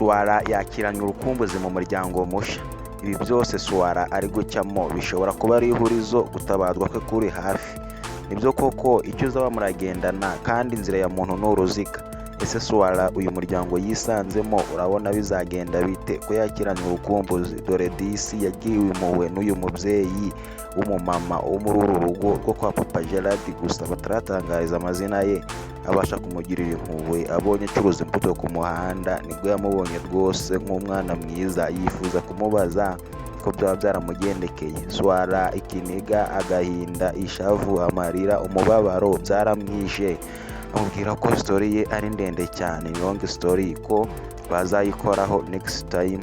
Suara yakiranye urukumbuzi mu muryango musha. Ibi byose Suara ari gucyamo bishobora kuba ari ihurizo gutabazwa kwe kuri hafi. Nibyo koko icyo uzaba muragendana kandi inzira ya muntu ni uruziga. Ese Suara uyu muryango yisanzemo urabona bizagenda bite ko yakiranye urukumbuzi? Dore disi yagiriwe impuhwe n'uyu mubyeyi w'umumama wo muri uru rugo rwo kwa Papa Gerard, gusa bataratangariza amazina ye. Abasha kumugirira impuhwe abonye acuruza imbuto ku muhanda, nibwo yamubonye rwose nk'umwana mwiza, yifuza kumubaza ko byaba byaramugendekeye. Suara ikiniga, agahinda, ishavu, amarira, umubabaro byaramwishe, amubwira ko story ye ari ndende cyane, ni long story, ko bazayikoraho next time.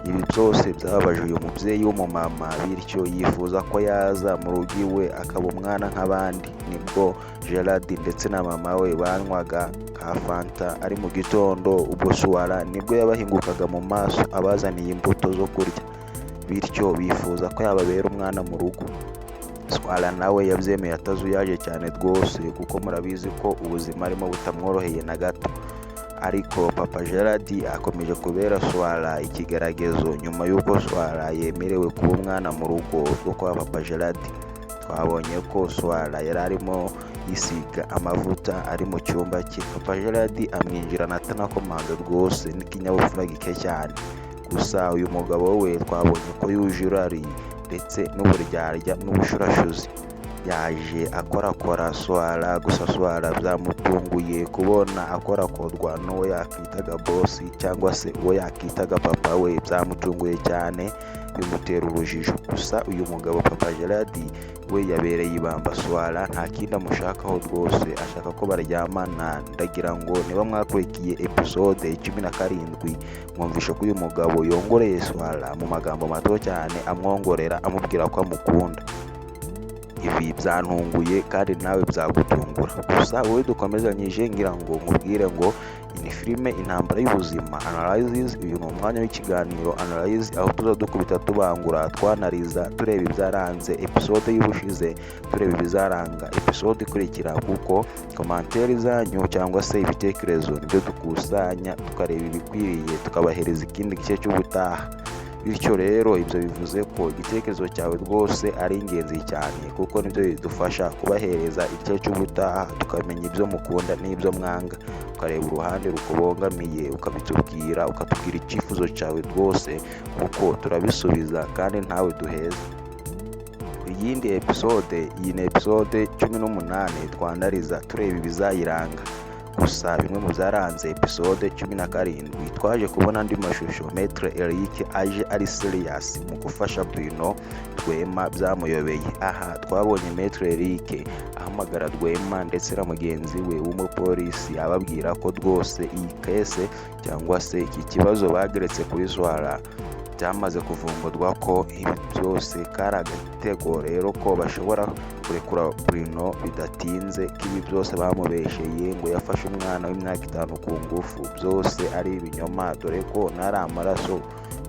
Ibi byose byababaje uyu mubyeyi w'umumama, bityo yifuza ko yaza mu rugo iwe akaba umwana nk'abandi. Nibwo Gerard ndetse na mama we banywaga ka fanta ari mu gitondo, ubwo Suara nibwo yabahingukaga mu maso abazaniye imbuto zo kurya, bityo bifuza ko yababera umwana mu rugo. Suara nawe yabyemeye atazuyaje cyane rwose, kuko murabizi ko ubuzima arimo butamworoheye na gato. Ariko Papa Gerard akomeje kubera Suara ikigeragezo. Nyuma y'uko Suara yemerewe kuba umwana mu rugo rwo kwa Papa Gerard, twabonye ko Suara yari arimo yisiga amavuta ari mu cyumba cye. Papa Gerard amwinjirana atanakomanga rwose n'ikinyabupfura gike cyane. Gusa uyu mugabo we twabonye ko yuje irari ndetse n'uburyarya n'ubushurashuzi. Yaje akorakora Suara, gusa Suara byamutunguye kubona akorakorwa n'uwo yakitaga boss cyangwa se uwo yakitaga papa we. Byamutunguye cyane, bimutera urujijo. Gusa uyu mugabo Papa Gerard we yabereye ibamba Suara, nta kindi amushakaho rwose, ashaka ko baryamana. Ndagira ngo niba mwakurikiye episode 17 mwumvishe ko uyu mugabo yongoreye Suara mu magambo mato cyane, amwongorera amubwira ko amukunda. Ibi byantunguye kandi nawe byagutungura. Gusa wowe dukomezanyije ngira ngo nkubwire ngo ni filime Intambara y'Ubuzima Analysis. Uyu ni umwanya w'ikiganiro Analysis, aho tuza dukubita tubangura twanariza tureba ibyaranze episode y'ubushize, tureba ibizaranga episode ikurikira, kuko komanteri zanyu cyangwa se ibitekerezo nibyo dukusanya tukareba ibikwiriye tukabahereza ikindi gice cy'ubutaha. Bityo rero ibyo bivuze ko igitekerezo cyawe rwose ari ingenzi cyane, kuko nibyo bidufasha kubahereza igice cy'ubutaha, tukamenya ibyo mukunda n'ibyo mwanga, ukareba uruhande rukubangamiye ukabitubwira, ukatubwira icyifuzo cyawe rwose, kuko turabisubiza kandi ntawe duheza. Iyi ni episode 18 twanariza tureba ibizayiranga. Gusa bimwe mu byaranze episode 17 twaje kubona andi mashusho Maître Eric aje ari serious mu gufasha Bruno Rwema, byamuyobeye. Aha twabonye Maître Eric ahamagara Rwema ndetse na mugenzi we w'umupolisi, ababwira ko rwose iyi kese cyangwa se iki kibazo bageretse kuri Suara byamaze kuvumburwa ko ibi byose kari agatego, rero ko bashobora kurekura Bruno bidatinze, ko ibi byose bamubesheye ngo yafashe umwana w'imyaka 5 ku ngufu byose ari ibinyoma, dore ko nari amaraso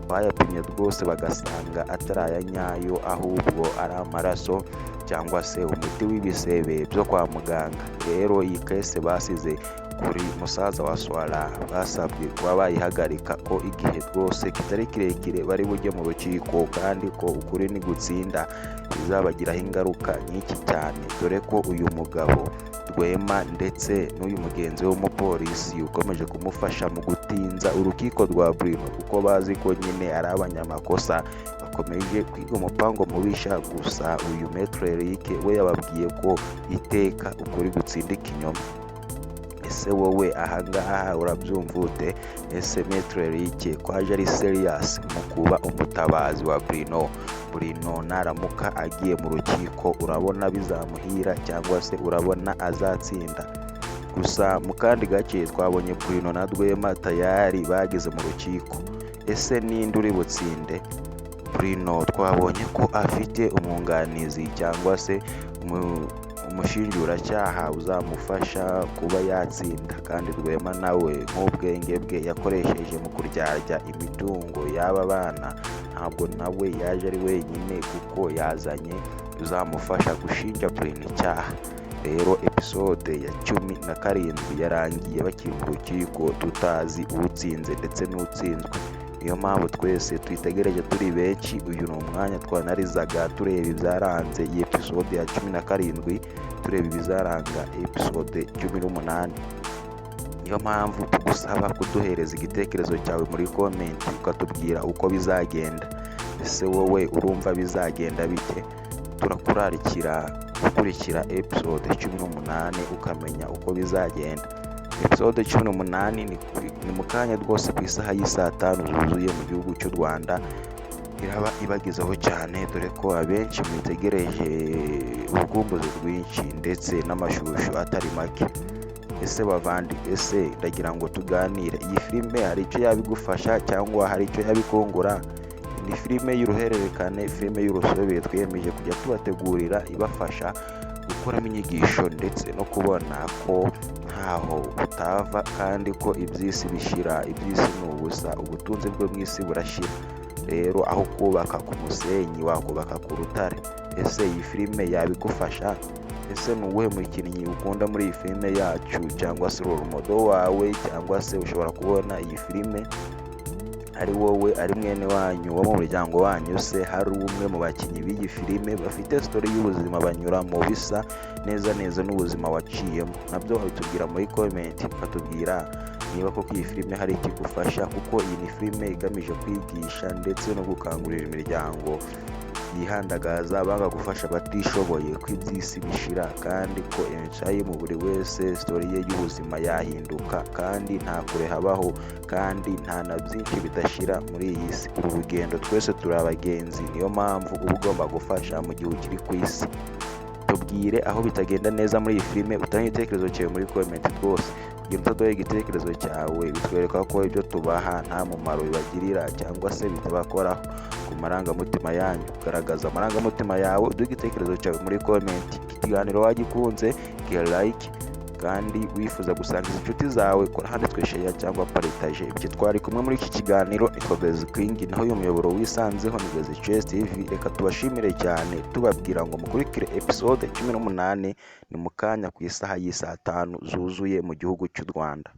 bayapimye rwose bagasanga atari aya nyayo, ahubwo ari amaraso cyangwa se umuti w'ibisebe byo kwa muganga. Rero iyi kese basize kuri musaza wa Suara, basabwe kuba bayihagarika ko igihe rwose kitari kirekire bari bujye mu rukiko, kandi ko ukuri ni gutsinda bizabagiraho ingaruka nyinshi cyane, dore ko uyu mugabo Rwema ndetse n'uyu mugenzi w'umupolisi ukomeje kumufasha mu gutinza urukiko rwa Bruno, kuko bazi ko nyine ari abanyamakosa, bakomeje kwiga umupango mubisha. Gusa uyu Maître Eric we yababwiye ko iteka ukuri gutsinda ikinyoma. Ese wowe ahangaha urabyumva ute? Ese Maître Eric kwaje ari serious mu kuba umutabazi wa Bruno naramuka agiye mu rukiko, urabona bizamuhira cyangwa se urabona azatsinda? Gusa mu kandi gace twabonye Bruno na Rwema tayari bageze mu rukiko. Ese ninde uri butsinde? Bruno twabonye ko afite umwunganizi cyangwa se umushinjuracyaha uzamufasha kuba yatsinda, kandi Rwema nawe nk'ubwenge bwe yakoresheje mu kuryarya imitungo y'aba bana, ntabwo nawe yaje ari wenyine, kuko yazanye uzamufasha gushinja Bruno icyaha. rero episode ya 17 yarangiye bakiri mu rukiko tutazi utsinze ndetse n'utsinzwe. Niyo mpamvu twese twitegereje turi benshi, uyu ni umwanya twanarizaga tureba ibyaranze iyi episode ya 17, tureba ibizaranga episode 18. Niyo mpamvu tugusaba kuduhereza igitekerezo cyawe muri comment ukatubwira uko bizagenda. Ese wowe urumva bizagenda bite? Turakurarikira gukurikira episode 18 ukamenya uko bizagenda. Episode 18 ni mu kanya rwose ku isaha y'isaa 5 zuzuye mu gihugu cy'u Rwanda. Iraba ibagezaho cyane, dore ko abenshi mwitegereje urukumbuzi rwinshi ndetse n'amashusho atari make. Ese bavandi, ese ndagira ngo tuganire, iyi filime hari icyo yabigufasha cyangwa hari icyo yabikungura? Ni filime y'uruhererekane, filime y'urusobe twiyemeje kujya tubategurira ibafasha gukuramo inyigisho ndetse no kubona ko ntaho utava kandi ko iby'isi bishira, iby'isi ni ubusa, ubutunzi bwo mu isi burashira. Rero aho kubaka ku musenyi wakubaka ku rutare. Ese iyi filime yabigufasha? Ese ni uwuhe mukinnyi ukunda muri iyi filime yacu, cyangwa se role model wawe, cyangwa se ushobora kubona iyi filime ari wowe, ari mwene wanyu wo mu muryango wanyu, se hari umwe mu bakinnyi b'iyi filime bafite story y'ubuzima banyuramo bisa neza n'ubuzima waciyemo? Nabyo wabitubwira muri comment ukatubwira niba koko iyi filime hari ikigufasha, kuko iyi ni filime igamije kwigisha ndetse no gukangurira imiryango yihandagaza banga gufasha abatishoboye ko iby'isi bishira, kandi ko encaye mu buri wese story ye y'ubuzima yahinduka, kandi nta kure habaho, kandi nta na byinshi bidashira muri iyi si. Uru rugendo twese turi abagenzi, niyo mpamvu uba ugomba gufasha mu gihe ukiri ku isi. Tubwire aho bitagenda neza muri iyi filime, utange igitekerezo cyawe muri comment rwose. Kugira utaduha igitekerezo cyawe bitwereka ko ibyo tubaha nta mumaro bibagirira cyangwa se bitabakoraho ku marangamutima yanyu. Garagaza amarangamutima yawe, uduhe igitekerezo cyawe muri comment. Ikiganiro wagikunze, gihe like, kandi wifuza gusangiza inshuti zawe, kora handitswe share cyangwa partage. Ibyo twari kumwe muri iki kiganiro nitwa Gezi King, naho uyu muyoboro wisanzeho ni Gezi Chess TV. Reka tubashimire cyane tubabwira ngo mukurikire episode 18, ni mu kanya ku isaha y'isaa 5 zuzuye mu gihugu cy'u Rwanda.